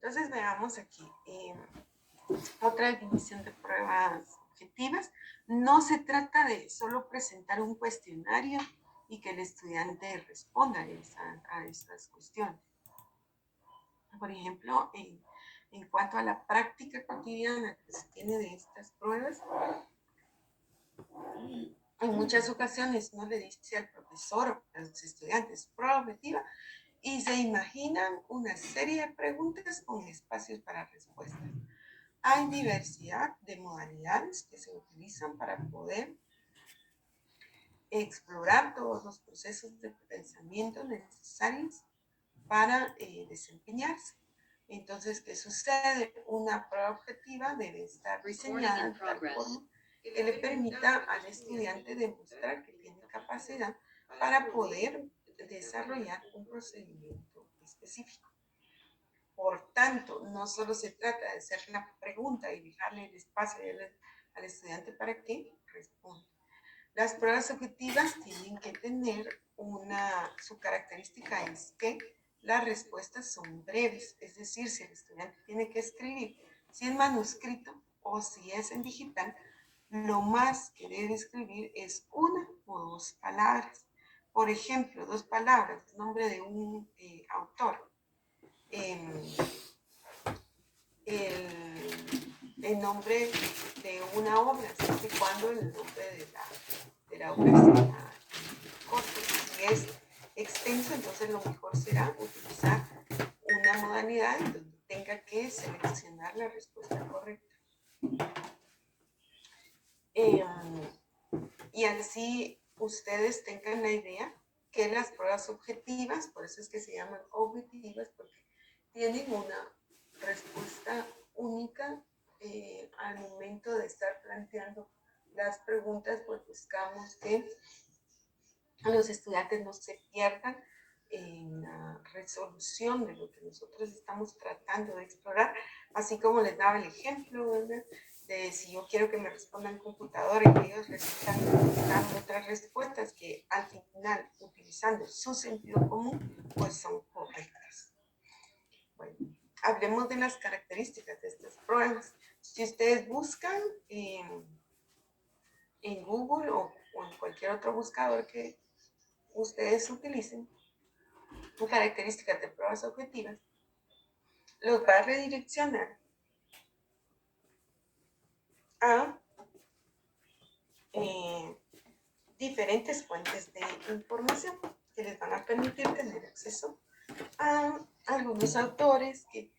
Entonces veamos aquí. Otra definición de pruebas objetivas. No se trata de solo presentar un cuestionario y que el estudiante responda a esas cuestiones. Por ejemplo, en cuanto a la práctica cotidiana que se tiene de estas pruebas, en muchas ocasiones uno le dice al profesor o a los estudiantes prueba objetiva y se imaginan una serie de preguntas con espacios para respuestas. Hay diversidad de modalidades que se utilizan para poder explorar todos los procesos de pensamiento necesarios para desempeñarse. Entonces, ¿qué sucede? Una prueba objetiva debe estar diseñada de tal forma que le permita al estudiante demostrar que tiene capacidad para poder desarrollar un procedimiento específico. Por tanto, no solo se trata de hacer la pregunta y dejarle el espacio al estudiante para que responda. Las pruebas objetivas tienen que tener su característica es que las respuestas son breves, es decir, si el estudiante tiene que escribir, si en manuscrito o si es en digital, lo más que debe escribir es una o dos palabras. Por ejemplo, 2 palabras, nombre de un autor. El nombre de una obra, siempre y cuando el nombre de la obra sea corto. Si es extenso, entonces lo mejor será utilizar una modalidad en donde tenga que seleccionar la respuesta correcta. Y así ustedes tengan la idea que las pruebas objetivas, por eso es que se llaman objetivas, porque tienen una respuesta única al momento de estar planteando las preguntas, pues buscamos que los estudiantes no se pierdan en la resolución de lo que nosotros estamos tratando de explorar, así como les daba el ejemplo, ¿verdad? De si yo quiero que me respondan computador y que ellos resultan dando otras respuestas que al final, utilizando su sentido común, pues son correctas. Bueno, hablemos de las características de estas pruebas. Si ustedes buscan en Google o en cualquier otro buscador que ustedes utilicen, características de pruebas objetivas, los va a redireccionar a diferentes fuentes de información que les van a permitir tener acceso a algunos autores que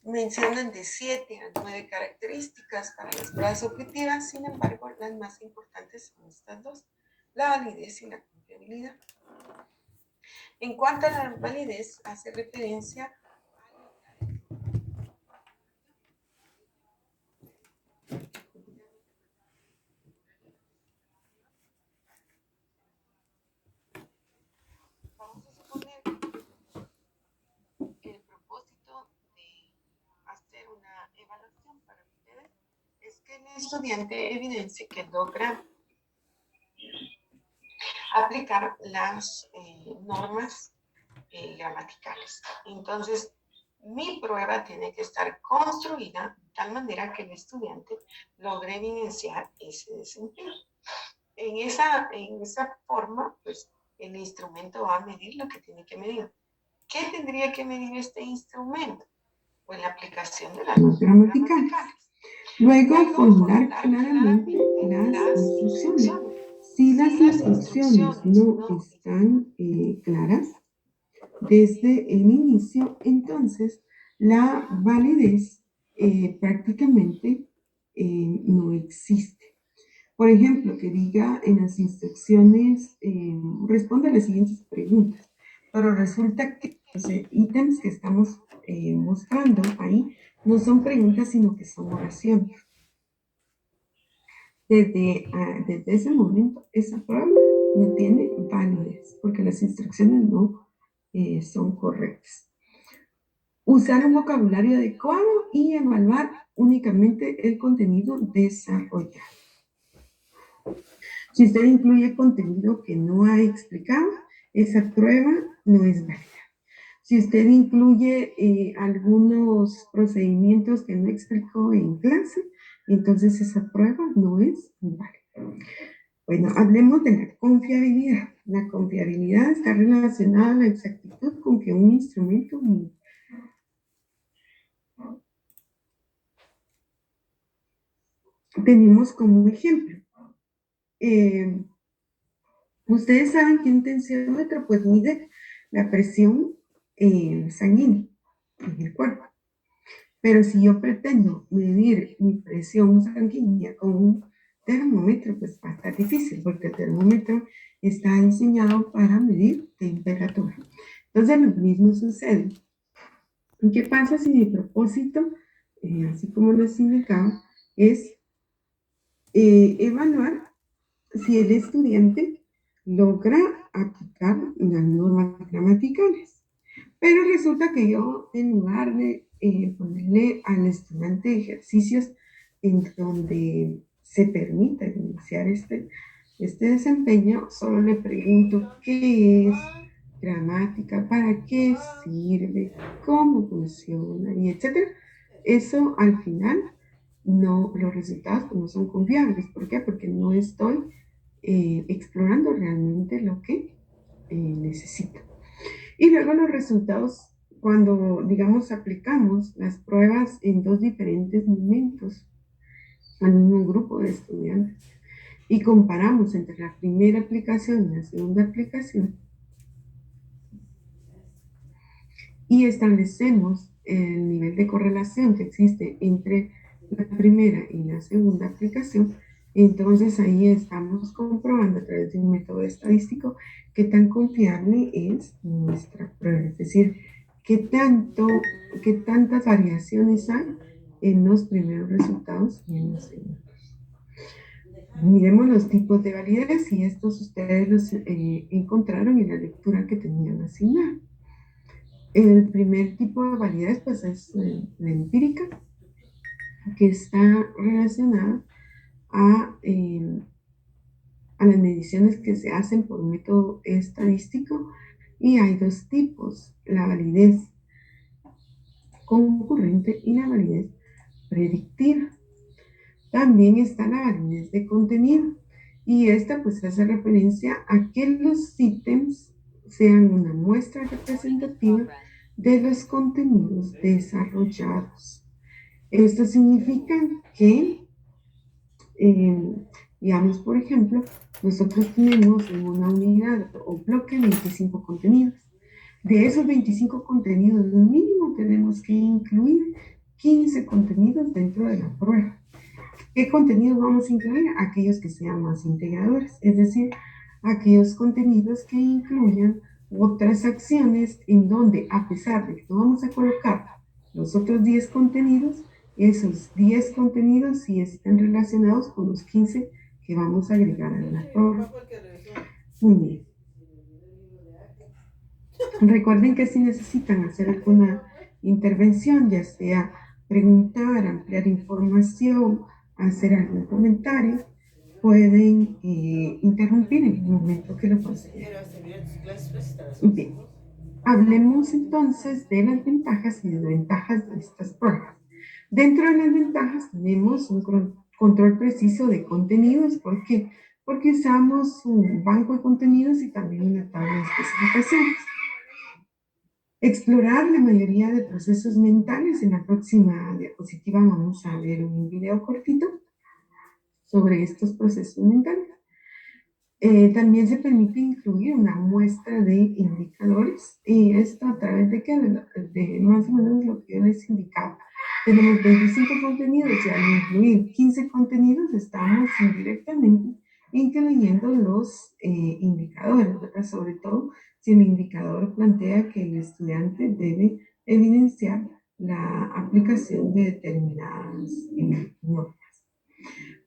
mencionan de 7 a 9 características para las pruebas objetivas. Sin embargo, las más importantes son estas dos: la validez y la confiabilidad. En cuanto a la validez, hace referencia vamos a suponer que el propósito de hacer una evaluación para ustedes es que el estudiante evidencie que logra aplicar las normas gramaticales. Entonces, mi prueba tiene que estar construida de tal manera que el estudiante logre evidenciar ese desempeño. En esa forma, pues, el instrumento va a medir lo que tiene que medir. ¿Qué tendría que medir este instrumento? Pues la aplicación de las normas gramaticales. Luego, formular claramente las instrucciones. Si las instrucciones no están claras desde el inicio, entonces la validez prácticamente no existe. Por ejemplo, que diga en las instrucciones, responde a las siguientes preguntas, pero resulta que los ítems que estamos mostrando ahí no son preguntas, sino que son oraciones. Desde ese momento, esa prueba no tiene validez, porque las instrucciones no son correctas. Usar un vocabulario adecuado y evaluar únicamente el contenido desarrollado. Si usted incluye contenido que no ha explicado, esa prueba no es válida. Si usted incluye algunos procedimientos que no explicó en clase, entonces esa prueba no es válida. Bueno, hablemos de la confiabilidad. La confiabilidad está relacionada a la exactitud con que un instrumento tenemos como ejemplo. Ustedes saben que un tensiómetro pues mide la presión sanguínea en el cuerpo. Pero si yo pretendo medir mi presión sanguínea con un termómetro, pues va a estar difícil, porque el termómetro está diseñado para medir temperatura. Entonces, lo mismo sucede. ¿Qué pasa si mi propósito, así como les indicaba, es evaluar si el estudiante logra aplicar las normas gramaticales? Pero resulta que yo, en lugar de ponerle al estudiante ejercicios en donde se permita iniciar este desempeño, solo le pregunto qué es gramática, para qué sirve, cómo funciona, y etcétera. Eso al final, no, los resultados no son confiables. ¿Por qué? Porque no estoy explorando realmente lo que necesito. Y luego los resultados, cuando, digamos, aplicamos las pruebas en dos diferentes momentos al mismo grupo de estudiantes y comparamos entre la primera aplicación y la segunda aplicación y establecemos el nivel de correlación que existe entre la primera y la segunda aplicación, entonces ahí estamos comprobando a través de un método estadístico qué tan confiable es nuestra prueba, es decir, qué tantas variaciones hay en los primeros resultados y en los segundos. Miremos los tipos de validez y estos ustedes los encontraron en la lectura que tenían asignada. El primer tipo de validez pues es la empírica, que está relacionada a las mediciones que se hacen por método estadístico, y hay dos tipos: la validez concurrente y la validez predictiva. También está la validez de contenido, y esta pues hace referencia a que los ítems sean una muestra representativa de los contenidos desarrollados. Esto significa que, digamos, por ejemplo, nosotros tenemos en una unidad o bloque 25 contenidos. De esos 25 contenidos, mínimo tenemos que incluir 15 contenidos dentro de la prueba. ¿Qué contenidos vamos a incluir? Aquellos que sean más integradores, es decir, aquellos contenidos que incluyan otras acciones en donde, a pesar de que no vamos a colocar los otros 10 contenidos, esos 10 contenidos sí estén relacionados con los 15 que vamos a agregar a la prueba. Muy bien. Recuerden que si necesitan hacer alguna intervención, ya sea preguntar, ampliar información, hacer algún comentario, pueden interrumpir en el momento que lo consideren. Bien, hablemos entonces de las ventajas y desventajas de estas pruebas. Dentro de las ventajas tenemos un control preciso de contenidos. ¿Por qué? Porque usamos un banco de contenidos y también una tabla de especificaciones. Explorar la mayoría de procesos mentales. En la próxima diapositiva vamos a ver un video cortito sobre estos procesos mentales. También se permite incluir una muestra de indicadores, y esto a través de, de más o menos lo que yo les indicaba. Tenemos 25 contenidos y al incluir 15 contenidos estamos indirectamente incluyendo los indicadores, ¿verdad? Sobre todo si el indicador plantea que el estudiante debe evidenciar la aplicación de determinadas normas.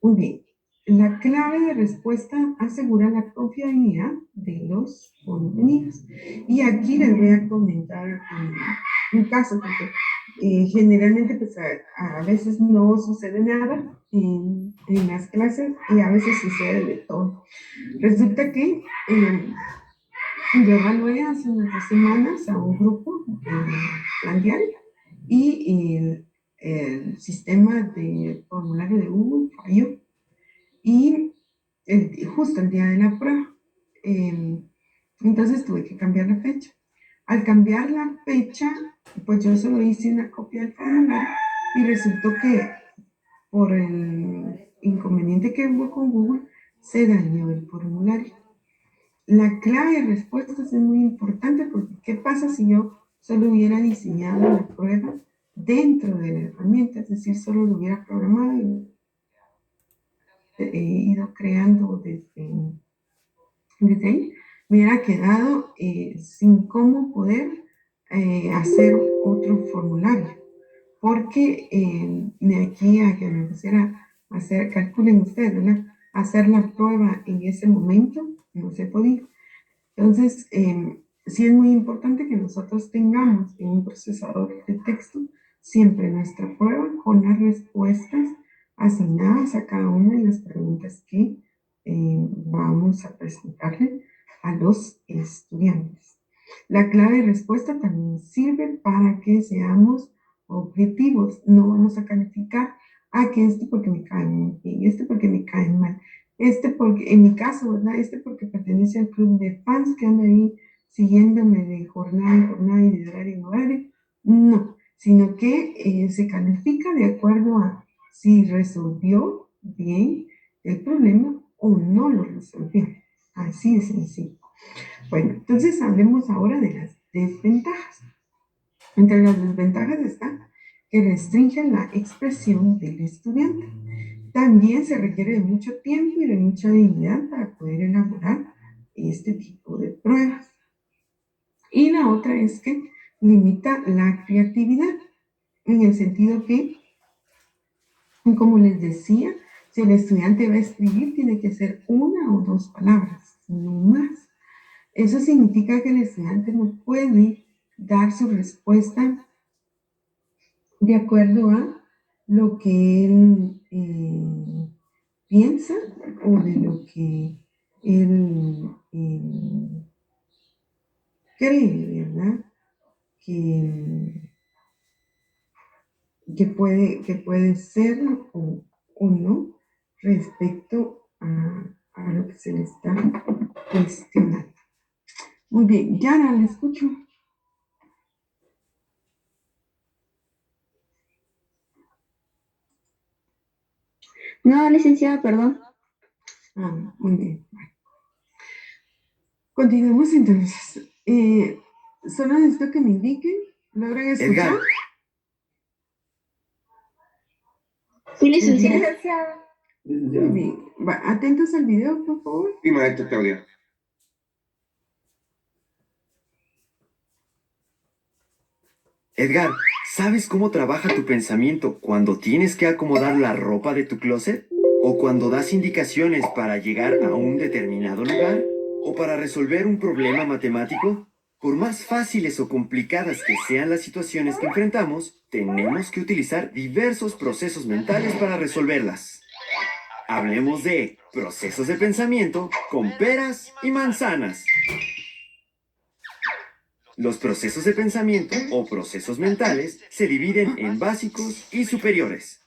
Muy bien. La clave de respuesta asegura la confiabilidad de los contenidos. Y aquí les voy a comentar un caso, porque generalmente pues, a veces no sucede nada en las clases y a veces sucede de todo. Resulta que Yo evalué hace unas 2 semanas a un grupo de plan diario y el sistema de formulario de Google falló. Y justo el día de la prueba, eh, entonces tuve que cambiar la fecha. Al cambiar la fecha, pues yo solo hice una copia del formulario y resultó que por el inconveniente que hubo con Google, se dañó el formulario. La clave de respuestas es muy importante porque ¿qué pasa si yo solo hubiera diseñado la prueba dentro de la herramienta? Es decir, solo lo hubiera programado y ido creando desde ahí, me hubiera quedado sin cómo poder hacer otro formulario. Porque de aquí a que me pusiera a hacer, calculen ustedes, ¿verdad? Hacer la prueba en ese momento, no se podía. Entonces, sí es muy importante que nosotros tengamos en un procesador de texto siempre nuestra prueba con las respuestas asignadas a cada una de las preguntas que vamos a presentarle a los estudiantes. La clave de respuesta también sirve para que seamos objetivos. No vamos a calificar a que este porque me cae muy bien, este porque me cae mal, este porque, en mi caso, ¿verdad? Este porque pertenece al club de fans que anda ahí siguiéndome de jornada en jornada y de horario en horario. No, sino que se califica de acuerdo a si resolvió bien el problema o no lo resolvió. Así de sencillo. Bueno, entonces hablemos ahora de las desventajas. Entre las desventajas está que restringen la expresión del estudiante. También se requiere de mucho tiempo y de mucha habilidad para poder elaborar este tipo de pruebas. Y la otra es que limita la creatividad, en el sentido que, como les decía, si el estudiante va a escribir, tiene que ser 1 o 2 palabras, no más. Eso significa que el estudiante no puede dar su respuesta de acuerdo a lo que él piensa o de lo que él cree, ¿verdad? Que, que puede ser o no respecto a lo que se le está cuestionando. Muy bien, Yara, le escucho. No, licenciada, perdón. Muy bien. Continuemos entonces. Solo necesito que me indiquen. ¿Logran escuchar? Edgar. Sí, licenciada. Muy bien. Atentos al video, por favor. Sí, maestra Claudia. Edgar, ¿sabes cómo trabaja tu pensamiento cuando tienes que acomodar la ropa de tu closet? ¿O cuando das indicaciones para llegar a un determinado lugar? ¿O para resolver un problema matemático? Por más fáciles o complicadas que sean las situaciones que enfrentamos, tenemos que utilizar diversos procesos mentales para resolverlas. Hablemos de procesos de pensamiento con peras y manzanas. Los procesos de pensamiento o procesos mentales se dividen en básicos y superiores.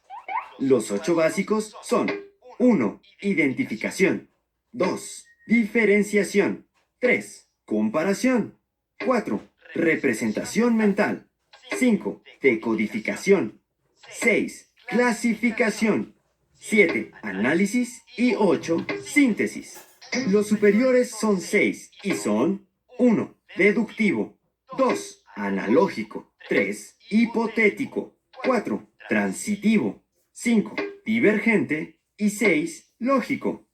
Los 8 básicos son 1. Identificación. 2. Diferenciación. 3. Comparación. 4. Representación mental. 5. Decodificación. 6. Clasificación. 7. Análisis. Y 8. Síntesis. Los superiores son 6 y son 1. Deductivo. 2. Analógico. 3. Hipotético. 4. Transitivo. 5. Divergente. Y 6. Lógico.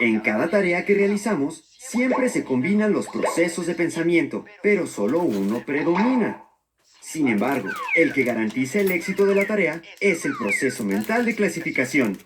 En cada tarea que realizamos, siempre se combinan los procesos de pensamiento, pero solo uno predomina. Sin embargo, el que garantiza el éxito de la tarea es el proceso mental de clasificación.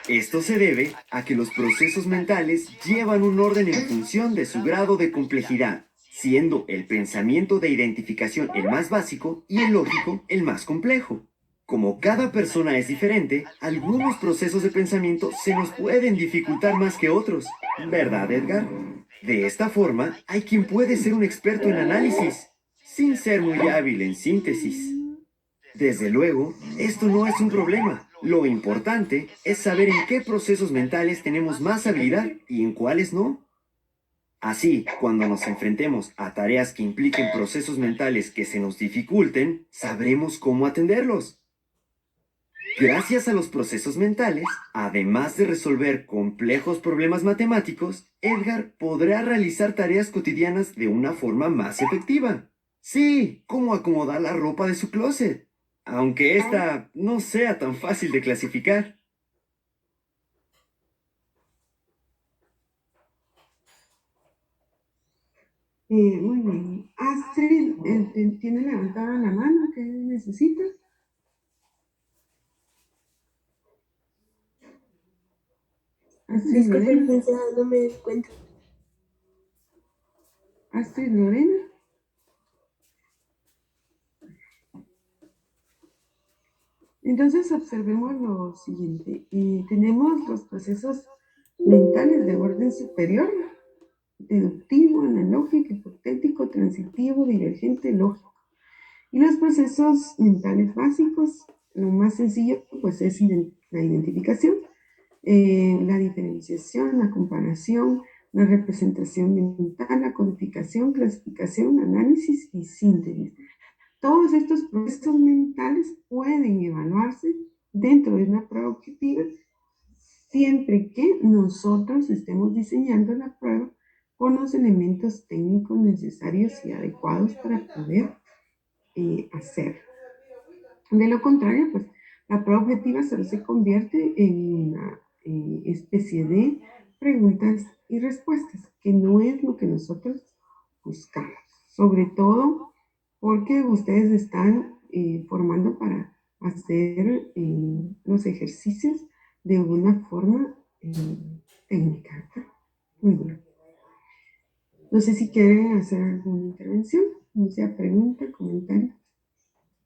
Esto se debe a que los procesos mentales llevan un orden en función de su grado de complejidad, siendo el pensamiento de identificación el más básico y el lógico el más complejo. Como cada persona es diferente, algunos procesos de pensamiento se nos pueden dificultar más que otros, ¿verdad, Edgar? De esta forma, hay quien puede ser un experto en análisis, sin ser muy hábil en síntesis. Desde luego, esto no es un problema. Lo importante es saber en qué procesos mentales tenemos más habilidad y en cuáles no. Así, cuando nos enfrentemos a tareas que impliquen procesos mentales que se nos dificulten, sabremos cómo atenderlos. Gracias a los procesos mentales, además de resolver complejos problemas matemáticos, Edgar podrá realizar tareas cotidianas de una forma más efectiva. Sí, como acomodar la ropa de su closet, aunque esta no sea tan fácil de clasificar. Muy bien. Astrid, ¿tiene levantada la mano? ¿Qué necesitas? Astrid Disculpe, Lorena. licenciada, no me di cuenta. Astrid Lorena. Entonces observemos lo siguiente. Tenemos los procesos mentales de orden superior, deductivo, analógico, hipotético, transitivo, divergente, lógico. Y los procesos mentales básicos, lo más sencillo pues es la identificación, la diferenciación, la comparación, la representación mental, la codificación, clasificación, análisis y síntesis. Todos estos procesos mentales pueden evaluarse dentro de una prueba objetiva siempre que nosotros estemos diseñando la prueba con los elementos técnicos necesarios y adecuados para poder hacerlo. De lo contrario, pues la prueba objetiva solo se convierte en una especie de preguntas y respuestas, que no es lo que nosotros buscamos. Sobre todo porque ustedes están formando para hacer los ejercicios de una forma técnica. Muy bien. No sé si quieren hacer alguna intervención, no sea pregunta, comentario.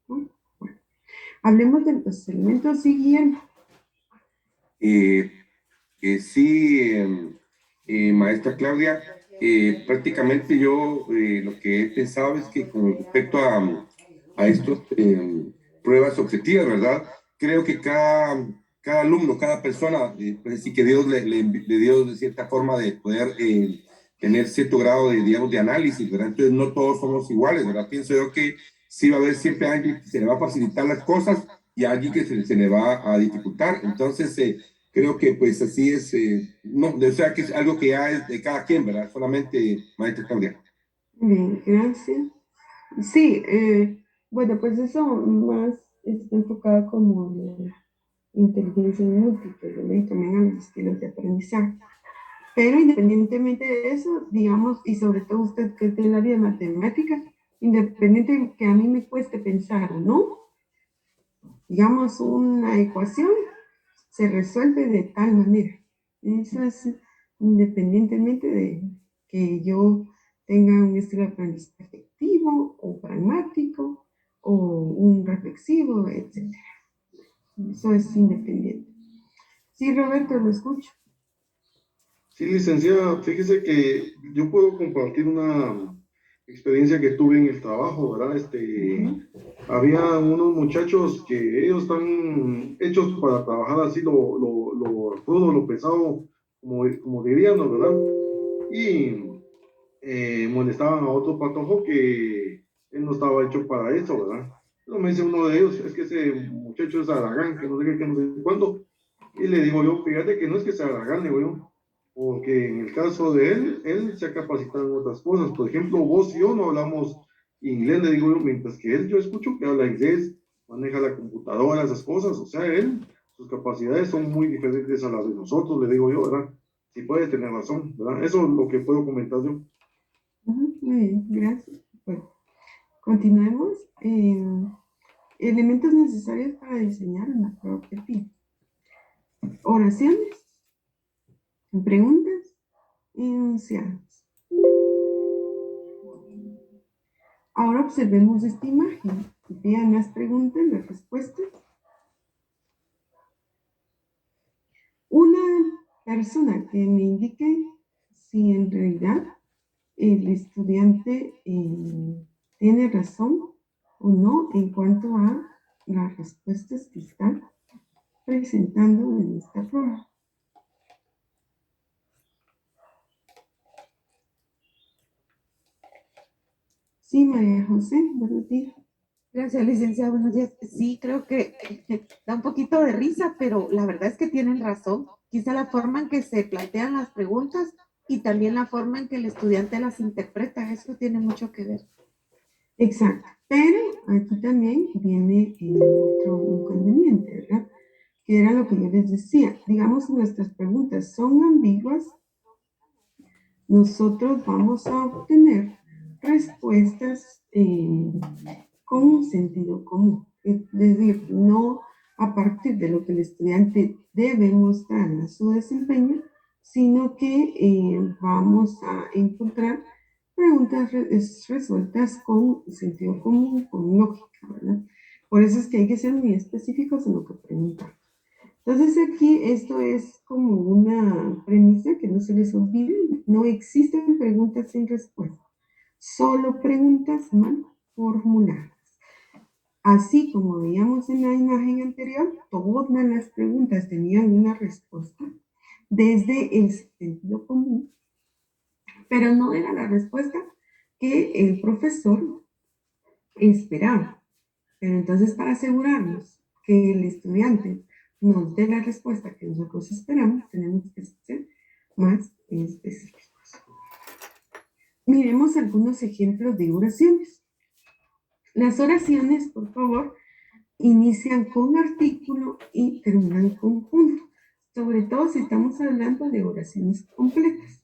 ¿No? Bueno, hablemos de los elementos siguientes. Sí, maestra Claudia, prácticamente yo lo que he pensado es que con respecto a estos pruebas objetivas, ¿verdad? Creo que cada alumno, cada persona, pues sí que Dios le dio de cierta forma de poder tener cierto grado de, digamos, de análisis, ¿verdad? Entonces no todos somos iguales, ¿verdad? Pienso yo que sí va a haber siempre alguien que se le va a facilitar las cosas y alguien que se le va a dificultar. Entonces, creo que pues así es, no, o sea que es algo que ya es de cada quien, ¿verdad? Solamente, maestra Claudia. Bien, gracias. Sí, bueno, pues eso más está enfocado como en la inteligencia múltiple, ¿verdad? Y también a los estilos de aprendizaje. Pero independientemente de eso, digamos, y sobre todo usted que es del área de matemáticas, independiente de que a mí me cueste pensar o no, digamos, una ecuación se resuelve de tal manera. Eso es independientemente de que yo tenga un estilo de aprendizaje efectivo o pragmático o un reflexivo, etc. Eso es independiente. Sí, Roberto, lo escucho. Sí, licenciada, fíjese que yo puedo compartir una experiencia que tuve en el trabajo, ¿verdad? Había unos muchachos que ellos están hechos para trabajar así lo crudo, lo pesado, como dirían, ¿no? ¿Verdad? Y molestaban a otro patojo que él no estaba hecho para eso, ¿verdad? Entonces me dice uno de ellos, es que ese muchacho es Aragán, que no sé qué, que no sé cuándo. Y le digo yo, fíjate que no es que sea Aragán, le digo yo, porque en el caso de él se ha capacitado en otras cosas. Por ejemplo, vos y yo no hablamos inglés, le digo yo, mientras que él, yo escucho que habla inglés, maneja la computadora, esas cosas. O sea, él, sus capacidades son muy diferentes a las de nosotros, le digo yo, ¿verdad? Si puede tener razón, ¿verdad? Eso es lo que puedo comentar yo. Muy bien, gracias. Bueno, continuemos. Elementos necesarios para diseñar una prueba objetiva. Oraciones, preguntas, enunciados. Ahora observemos esta imagen. Vean las preguntas, las respuestas. Una persona que me indique si en realidad el estudiante tiene razón o no en cuanto a las respuestas que están presentando en esta prueba. Sí, María José, buenos días. Gracias, licenciada. Buenos días. Sí, creo que da un poquito de risa, pero la verdad es que tienen razón. Quizá la forma en que se plantean las preguntas y también la forma en que el estudiante las interpreta, eso tiene mucho que ver. Exacto, pero aquí también viene otro inconveniente, ¿verdad? Que era lo que yo les decía. Digamos, si nuestras preguntas son ambiguas, nosotros vamos a obtener respuestas con sentido común. Es decir, no a partir de lo que el estudiante debe mostrar en su desempeño, sino que vamos a encontrar preguntas resueltas con sentido común, con lógica, ¿verdad? Por eso es que hay que ser muy específicos en lo que preguntamos. Entonces aquí esto es como una premisa que no se les olvide, no existen preguntas sin respuesta, solo preguntas mal formuladas. Así como veíamos en la imagen anterior, todas las preguntas tenían una respuesta desde el sentido común, pero no era la respuesta que el profesor esperaba. Pero entonces, para asegurarnos que el estudiante nos dé la respuesta que nosotros esperamos, tenemos que ser más específicos. Miremos algunos ejemplos de oraciones. Las oraciones, por favor, inician con artículo y terminan con punto, sobre todo si estamos hablando de oraciones completas.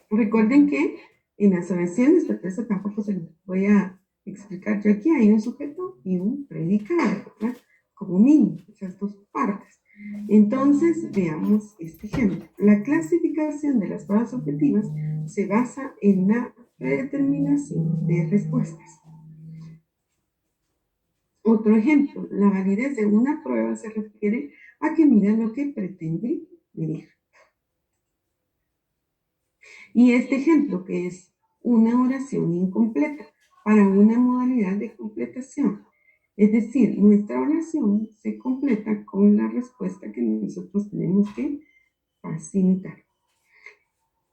Recuerden que en las oraciones, pero eso tampoco se los voy a explicar yo aquí, hay un sujeto y un predicado, ¿verdad? Como mínimo, esas dos partes. Entonces, veamos este ejemplo. La clasificación de las pruebas objetivas se basa en la predeterminación de respuestas. Otro ejemplo, la validez de una prueba se refiere a que mida lo que pretende medir. Y este ejemplo, que es una oración incompleta para una modalidad de completación. Es decir, nuestra oración se completa con la respuesta que nosotros tenemos que facilitar.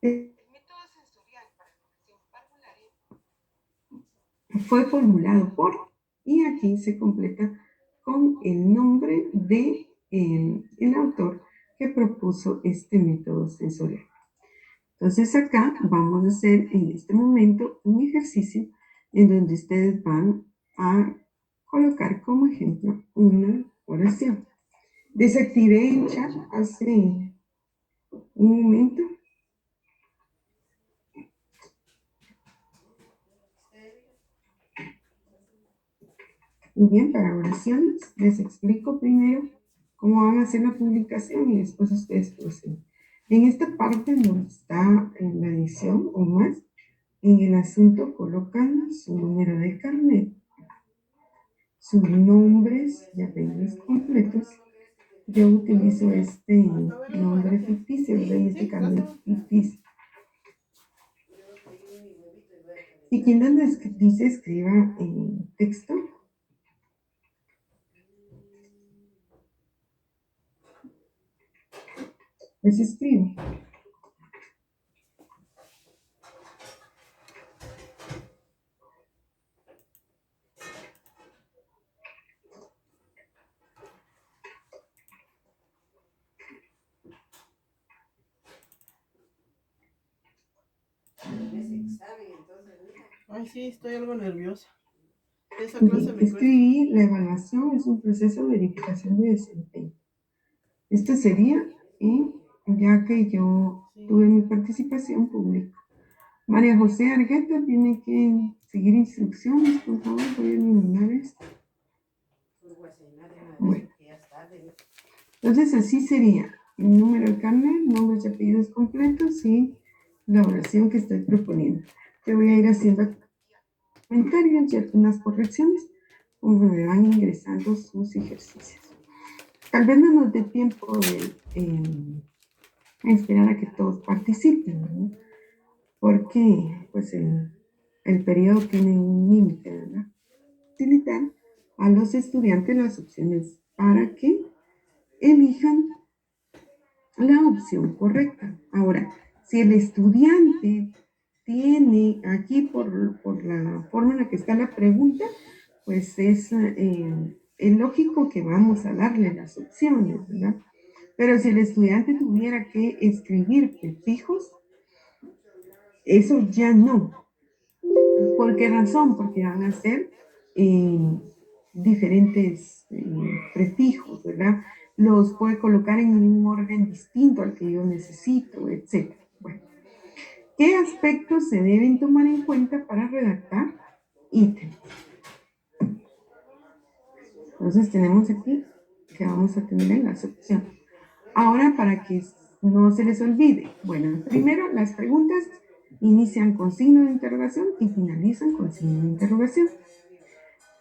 El método sensorial para corrección parvularia fue formulado por, y aquí se completa con el nombre de el autor que propuso este método sensorial. Entonces acá vamos a hacer en este momento un ejercicio en donde ustedes van a colocar como ejemplo una oración. Desactivé el chat hace un momento. Bien, para oraciones les explico primero cómo van a hacer la publicación y después ustedes proceden. En esta parte donde está en la edición o más, en el asunto colocan su número de carnet, sus nombres y apellidos completos. Yo utilizo este nombre ficticio, de este carnet ficticio. Y quien donde dice escriba en texto, pues escribe. Ay, sí, estoy algo nerviosa. Esa clase me cuesta. Escribí, la evaluación es un proceso de verificación de desempeño. Esto sería, ya que yo tuve mi participación pública. María José Argueta tiene que seguir instrucciones, por favor, voy a eliminar esto. Bueno, entonces así sería el número de carnet, nombres y apellidos completos y la oración que estoy proponiendo. Te voy a ir haciendo comentarios y algunas correcciones conforme van ingresando sus ejercicios. Tal vez no nos dé tiempo de esperar a que todos participen, ¿no? porque pues el periodo tiene un límite, ¿verdad? Facilitar a los estudiantes las opciones para que elijan la opción correcta. Ahora, si el estudiante tiene aquí por la forma en la que está la pregunta, pues es lógico que vamos a darle las opciones, ¿verdad? Pero si el estudiante tuviera que escribir prefijos, eso ya no. ¿Por qué razón? Porque van a ser eh, diferentes prefijos, ¿verdad? Los puede colocar en un orden distinto al que yo necesito, etc. Bueno, ¿qué aspectos se deben tomar en cuenta para redactar ítems? Entonces tenemos aquí que vamos a tener en las opciones. Ahora, para que no se les olvide, bueno, primero las preguntas inician con signo de interrogación y finalizan con signo de interrogación.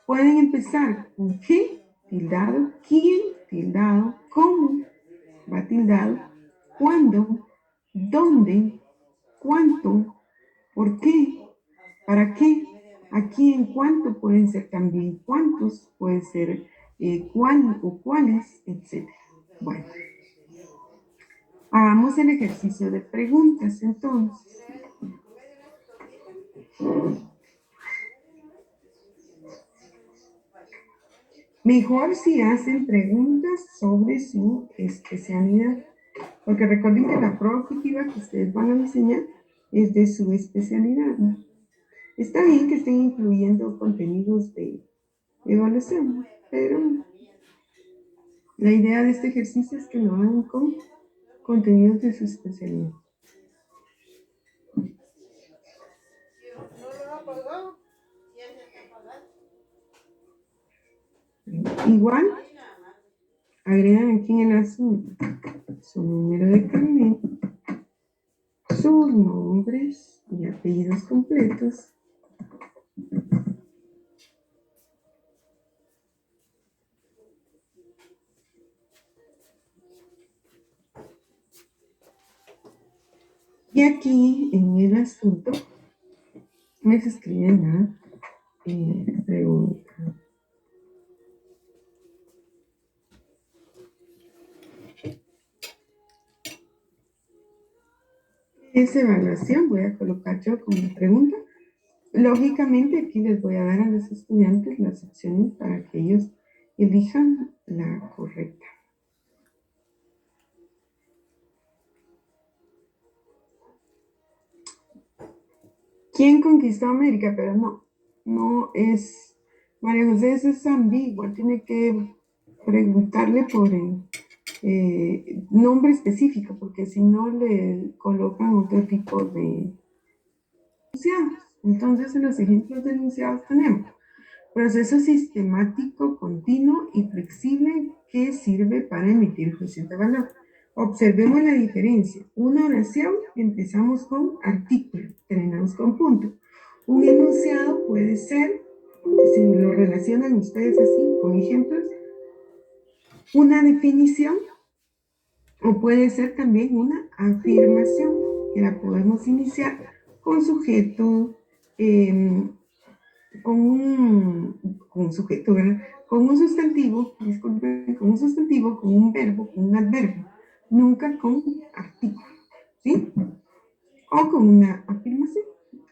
Pueden empezar con qué, tildado, quién, tildado, cómo, va tildado, cuándo, dónde, cuánto, por qué, para qué, aquí en cuánto pueden ser también cuántos, puede ser cuál o cuáles, etc. Bueno, hagamos el ejercicio de preguntas entonces. Mejor si hacen preguntas sobre su especialidad, porque recuerden que la prueba objetiva que ustedes van a diseñar es de su especialidad, ¿no? Está bien que estén incluyendo contenidos de evaluación, pero la idea de este ejercicio es que lo hagan con contenidos de su especialidad. Igual, agregan aquí en el asunto su número de carnet, sus nombres y apellidos completos, y aquí en el asunto les escriben la pregunta. Esa evaluación voy a colocar yo como pregunta. Lógicamente aquí les voy a dar a los estudiantes las opciones para que ellos elijan la correcta. ¿Quién conquistó América? Pero no es, María José, eso es ambiguo, tiene que preguntarle por nombre específico, porque si no le colocan otro tipo de enunciados. Entonces, en los ejemplos de enunciados tenemos proceso sistemático, continuo y flexible que sirve para emitir juicios de valor. Observemos la diferencia. Una oración empezamos con artículo, terminamos con punto. Un enunciado puede ser, si lo relacionan ustedes así, con ejemplos, una definición o puede ser también una afirmación que la podemos iniciar con sujeto, con un sujeto, ¿verdad? Con un sustantivo, disculpen, con un sustantivo, con un verbo, con un adverbio, nunca con artículo, ¿sí? O con una afirmación.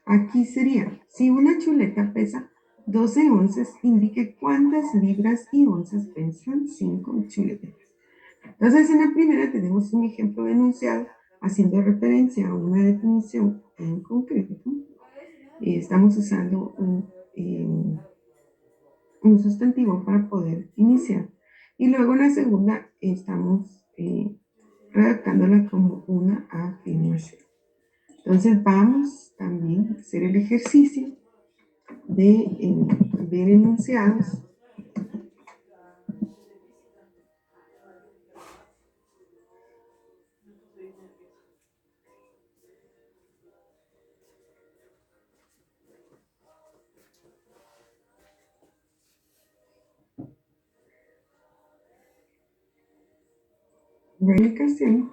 Aquí sería, si una chuleta pesa 12 onzas, indique cuántas libras y onzas pesan 5 chuletas. Entonces, en la primera tenemos un ejemplo de enunciado haciendo referencia a una definición en concreto. Estamos usando un sustantivo para poder iniciar. Y luego en la segunda estamos redactándola como una afirmación. Entonces vamos también a hacer el ejercicio de ver enunciados. Verificación.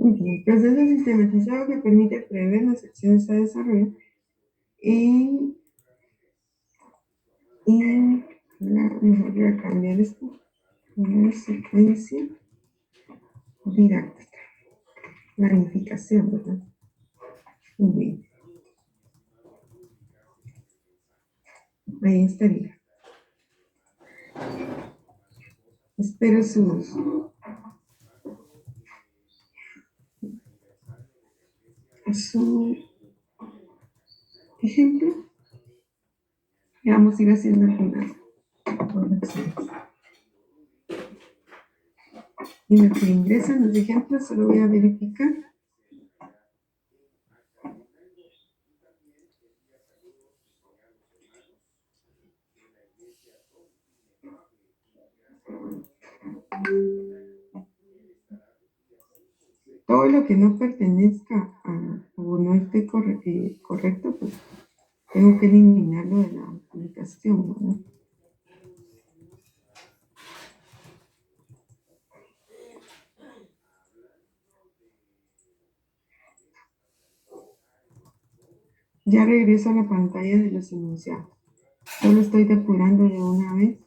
Muy bien. Proceso sistematizado que permite prever las acciones a desarrollar en mejor voy a cambiar esto, una secuencia didáctica, planificación, ¿verdad? Muy bien. Ahí estaría. Espero su ejemplo. Y vamos a ir haciendo algunas correcciones. Y en lo que ingresan los ejemplos, solo voy a verificar. Todo lo que no pertenezca o no esté correcto, pues tengo que eliminarlo de la aplicación, ¿no? Ya regreso a la pantalla de los enunciados. Solo estoy depurando de una vez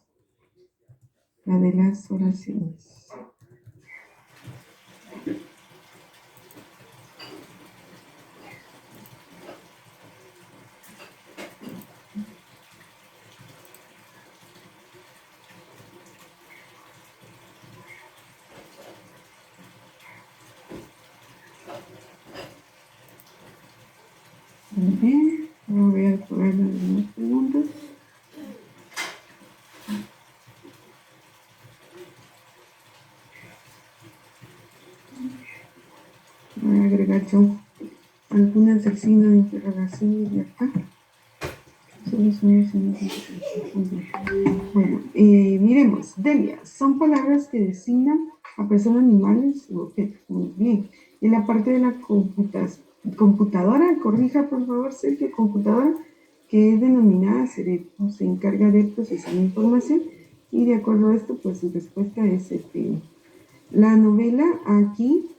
la de las oraciones. Muy bien, voy a depurar algunos segundos. Voy a agregar yo algunas del signo de interrogación de acá. Bueno, miremos. Delia, son palabras que designan a personas, animales u objetos. Muy bien. En la parte de la computadora, corrija por favor, Sergio, computadora, que es denominada cerebro, se encarga de procesar información y de acuerdo a esto, pues su respuesta es la novela aquí,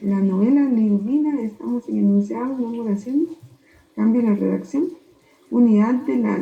la novela Liudina, estamos en enunciados, no oraciones, cambia la redacción. Unidad de la